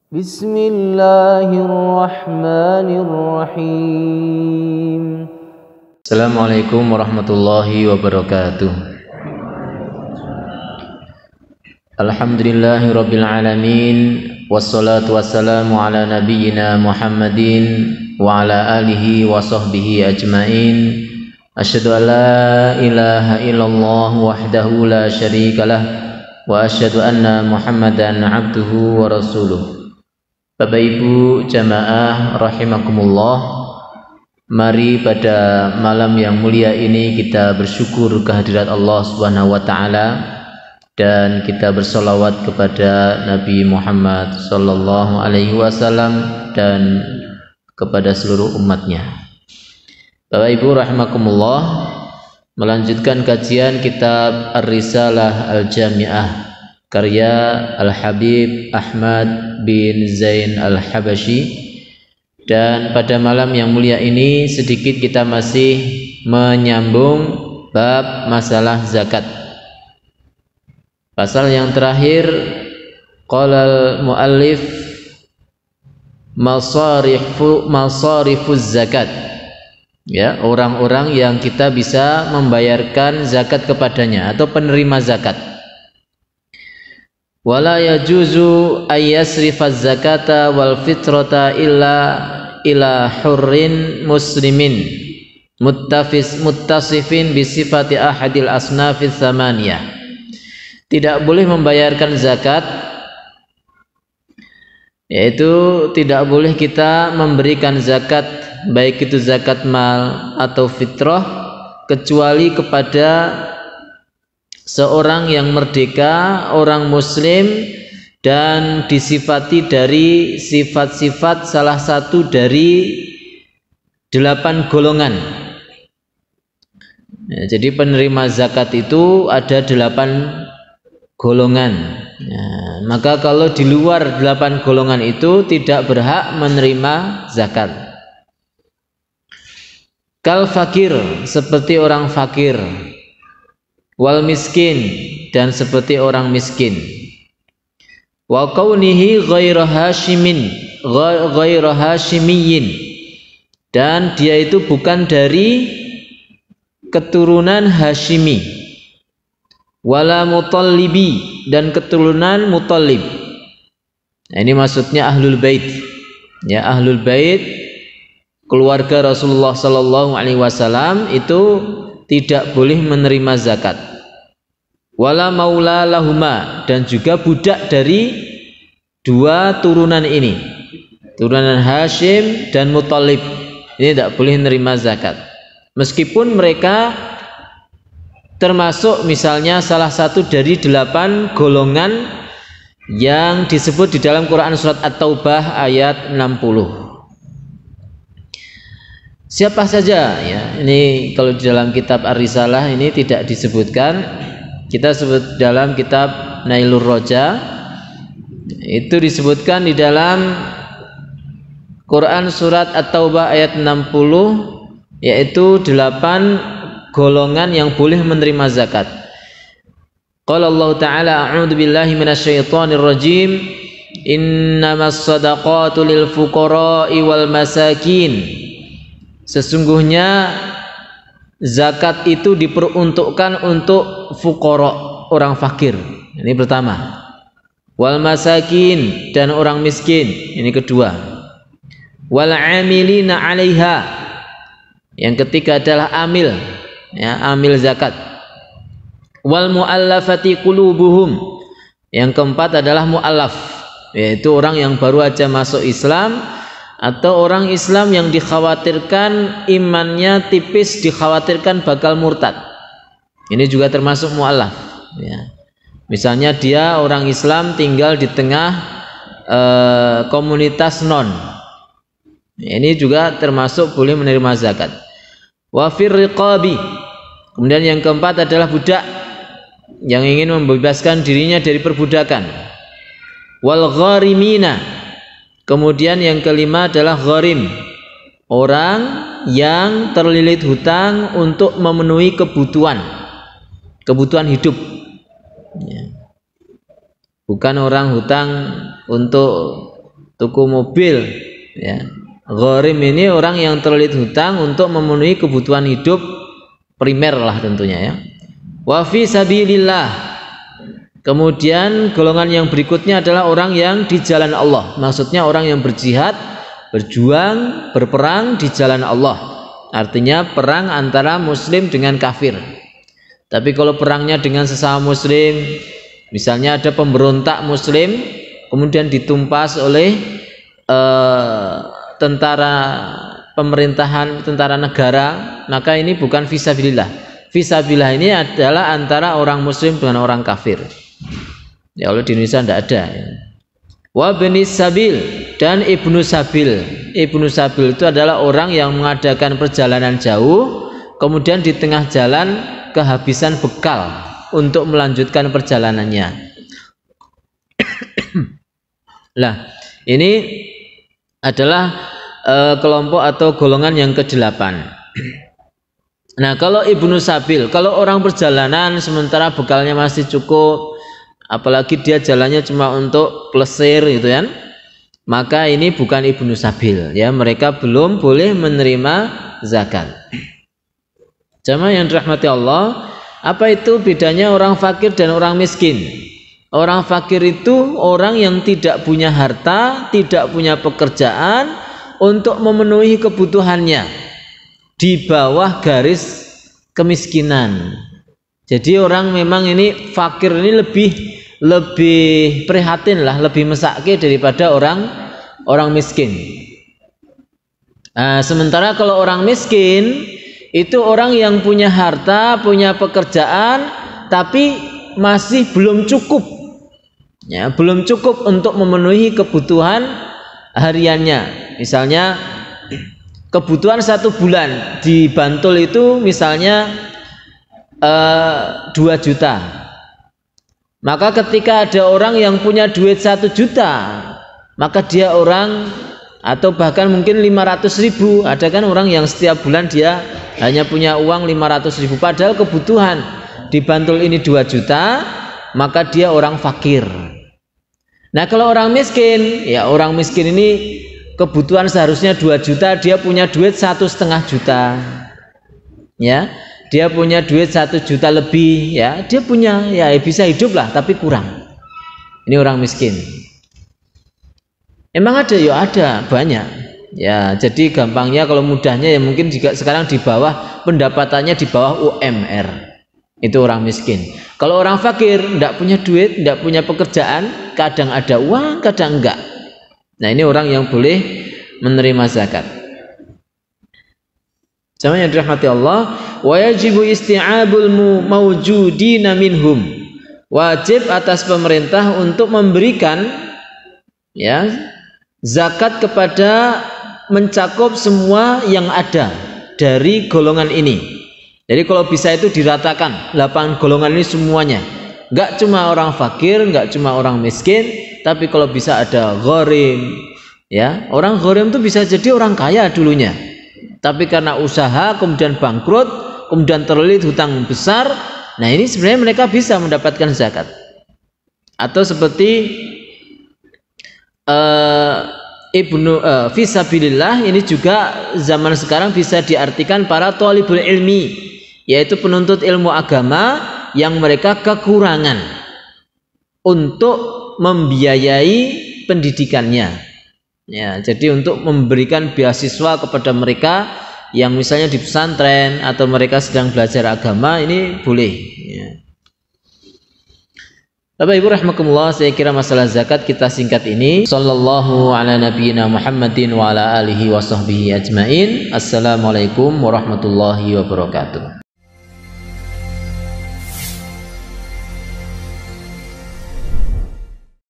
Bismillahirrahmanirrahim. Assalamualaikum warahmatullahi wabarakatuh. Alhamdulillahirabbil alamin, wassalatu wassalamu ala nabiyyina Muhammadin wa ala alihi wa sahbihi ajmain. Asyhadu an la ilaha illallah wahdahu la syarikalah wa asyhadu anna Muhammadan abduhu wa rasuluh. Bapak Ibu jamaah rahimakumullah, mari pada malam yang mulia ini kita bersyukur kehadirat Allah Subhanahu wa taala dan kita bersolawat kepada Nabi Muhammad sallallahu alaihi wasallam dan kepada seluruh umatnya. Bapak Ibu rahimakumullah, melanjutkan kajian kitab Ar-Risalah Al-Jami'ah karya Al-Habib Ahmad bin Zain Al-Habashi. Dan pada malam yang mulia ini sedikit kita masih menyambung bab masalah zakat. Pasal yang terakhir, qala al-muallif masarifuz zakat. Ya, orang-orang yang kita bisa membayarkan zakat kepadanya atau penerima zakat. Wala yajuzu ayyasrifaz zakata wal fitrata illa ila hurrin muslimin muttasifin bisifati ahadil asnafis tsamaniyah. Tidak boleh membayarkan zakat, yaitu tidak boleh kita memberikan zakat, baik itu zakat mal atau fitrah, kecuali kepada seorang yang merdeka, orang muslim, dan disifati dari sifat-sifat salah satu dari 8 golongan. Ya, jadi penerima zakat itu ada 8 golongan. Ya, maka kalau di luar 8 golongan itu tidak berhak menerima zakat. Kal fakir, seperti orang fakir, wal miskin, dan seperti orang miskin, wa kaunihi ghairu hashimiyin, dan dia itu bukan dari keturunan Hashimi, wala mutallibi, dan keturunan Mutallib. Nah, ini maksudnya ahlul bait. Ya, ahlul bait, keluarga Rasulullah sallallahu alaihi wasallam itu tidak boleh menerima zakat. Wala maula lahuma, dan juga budak dari 2 turunan ini, turunan Hashim dan Muttalib, ini tidak boleh menerima zakat. Meskipun mereka termasuk misalnya salah satu dari 8 golongan yang disebut di dalam Quran surat At-Taubah ayat 60. Siapa saja, ya, ini kalau di dalam kitab Ar-Risalah ini tidak disebutkan, kita sebut dalam kitab Nailur Roja itu disebutkan di dalam Quran surat At-Taubah ayat 60, yaitu 8 golongan yang boleh menerima zakat. Qala Allah Ta'ala, a'udzu billahi minasyaitonir rajim, innamas shadaqatu lil fuqara'i wal masakin. Sesungguhnya zakat itu diperuntukkan untuk fuqara, orang fakir. Ini pertama. Wal masakin, dan orang miskin. Ini kedua. Wal amilina 'alaiha. Yang ketiga adalah amil, ya, amil zakat. Wal muallafati qulubuhum. Yang keempat adalah muallaf, yaitu orang yang baru aja masuk Islam atau orang Islam yang dikhawatirkan imannya tipis, dikhawatirkan bakal murtad. Ini juga termasuk mu'allaf, ya. Misalnya dia orang Islam tinggal di tengah komunitas non, ini juga termasuk boleh menerima zakat. Wa fir riqabi, kemudian yang keempat adalah budak yang ingin membebaskan dirinya dari perbudakan. Wal gharimina, kemudian yang kelima adalah gharim, orang yang terlilit hutang untuk memenuhi kebutuhan hidup, ya. Bukan orang hutang untuk tuku mobil, ya. Gharim ini orang yang terlilit hutang untuk memenuhi kebutuhan hidup primer lah tentunya, ya. Wa fi sabilillah. Kemudian golongan yang berikutnya adalah orang yang di jalan Allah. Maksudnya orang yang berjihad, berjuang, berperang di jalan Allah. Artinya perang antara muslim dengan kafir. Tapi kalau perangnya dengan sesama muslim, misalnya ada pemberontak muslim kemudian ditumpas oleh tentara pemerintahan, tentara negara, maka ini bukan fisabilillah. Fisabilillah ini adalah antara orang muslim dengan orang kafir. Ya, kalau di Indonesia tidak ada, ya. Wa benis sabil, dan ibnu sabil. Ibnu sabil itu adalah orang yang mengadakan perjalanan jauh, kemudian di tengah jalan kehabisan bekal untuk melanjutkan perjalanannya. Lah, ini adalah kelompok atau golongan yang ke-8. Nah, kalau ibnu sabil, kalau orang perjalanan sementara bekalnya masih cukup, apalagi dia jalannya cuma untuk plesir gitu kan, maka ini bukan ibnu sabil, ya. Mereka belum boleh menerima zakat. Jamaah yang dirahmati Allah, apa itu bedanya orang fakir dan orang miskin? Orang fakir itu orang yang tidak punya harta, tidak punya pekerjaan untuk memenuhi kebutuhannya, di bawah garis kemiskinan. Jadi orang memang ini fakir ini lebih prihatin lah, lebih mesake daripada orang miskin. Nah, sementara kalau orang miskin itu orang yang punya harta, punya pekerjaan, tapi masih belum cukup, ya, belum cukup untuk memenuhi kebutuhan hariannya. Misalnya kebutuhan 1 bulan di Bantul itu misalnya 2 juta. Maka ketika ada orang yang punya duit 1 juta, maka dia orang, atau bahkan mungkin 500.000. Ada kan orang yang setiap bulan dia hanya punya uang 500.000, padahal kebutuhan di Bantul ini 2 juta, maka dia orang fakir. Nah, kalau orang miskin, ya orang miskin ini kebutuhan seharusnya 2 juta, dia punya duit 1,5 juta, ya, dia punya duit 1 juta lebih, ya, dia punya, ya, bisa hidup lah, tapi kurang. Ini orang miskin. Emang ada? Ya ada, banyak. Ya, jadi gampangnya kalau mudahnya ya mungkin juga sekarang di bawah, pendapatannya di bawah UMR. Itu orang miskin. Kalau orang fakir, tidak punya duit, tidak punya pekerjaan, kadang ada uang, kadang enggak. Nah, ini orang yang boleh menerima zakat. Jamaah yang dirahmati Allah, wa yajibu isti'abul mawjudina minhum. Wajib atas pemerintah untuk memberikan, ya, zakat kepada mencakup semua yang ada dari golongan ini. Jadi kalau bisa itu diratakan 8 golongan ini semuanya. Enggak cuma orang fakir, enggak cuma orang miskin, tapi kalau bisa ada gharim, ya. Orang gharim itu bisa jadi orang kaya dulunya, tapi karena usaha kemudian bangkrut, kemudian terlilit hutang besar. Nah, ini sebenarnya mereka bisa mendapatkan zakat. Atau seperti fisabilillah, ini juga zaman sekarang bisa diartikan para thalibul ilmi, yaitu penuntut ilmu agama yang mereka kekurangan untuk membiayai pendidikannya, ya. Jadi untuk memberikan beasiswa kepada mereka yang misalnya di pesantren atau mereka sedang belajar agama, ini boleh, ya. Bapak Ibu rahimakumullah, saya kira masalah zakat kita singkat ini. Sallallahu ala nabiyyina Muhammadin wa ala alihi wa sahbihi ajmain. Assalamualaikum warahmatullahi wabarakatuh.